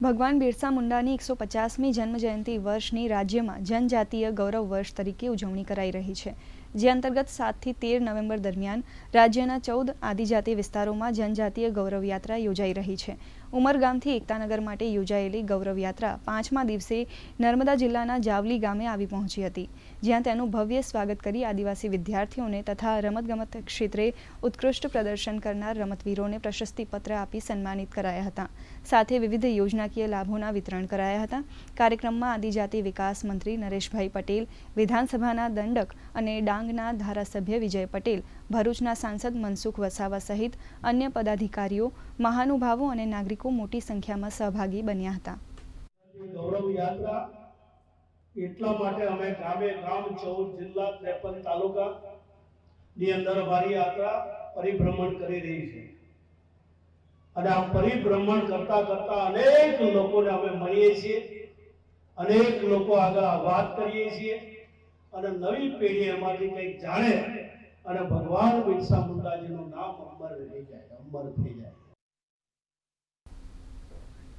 ભગવાન બિરસા મુંડાની 150મી જન્મજયંતિ વર્ષની રાજ્યમાં જનજાતીય ગૌરવ વર્ષ તરીકે ઉજવણી કરાઈ રહી છે, જે અંતર્ગત 7 થી 13 નવેમ્બર દરમિયાન રાજ્યના 14 આદિજાતિ વિસ્તારોમાં જનજાતીય ગૌરવ યાત્રા યોજાઈ રહી છે. ઉમરગામથી એકતાનગર માટે યોજાયેલી ગૌરવ યાત્રા 5મા દિવસે નર્મદા જિલ્લાના જાવલી ગામે આવી પહોંચી હતી, જ્યાં તેનું ભવ્ય સ્વાગત કરી આદિવાસી વિદ્યાર્થીઓને તથા રમતગમત ક્ષેત્રે ઉત્કૃષ્ટ પ્રદર્શન કરનાર રમતવીરોને પ્રશસ્તિપત્ર આપી સન્માનિત કરાયા હતા. સાથે વિવિધ યોજનાકીય લાભોના વિતરણ કરાયા હતા. કાર્યક્રમમાં આદિજાતિ વિકાસ મંત્રી નરેશભાઈ પટેલ, વિધાનસભાના દંડક અને ડાંગના ધારાસભ્ય વિજય પટેલ, ભરૂચના સાંસદ મનસુખ વસાવા સહિત અન્ય પદાધિકારીઓ, મહાનુભાવો અને નાગરિકો મોટી સંખ્યામાં સહભાગી બન્યા હતા. ગૌરવ યાત્રા એટલા માટે અમે ગામે ગામ 14 જિલ્લા 53 તાલુકા ની અંદર અમારી યાત્રા પરિભ્રમણ કરી રહી છે અને આ પરિભ્રમણ કરતા કરતા અનેક લોકોને અમે મળીએ છીએ, અનેક લોકો આગળ વાત કરીએ છીએ અને નવી પેઢી એમાંથી કંઈક જાણે અને ભગવાન બિરસા મુંડાજીનું નામ અમર રહી જાય, અમર થઈ જાય.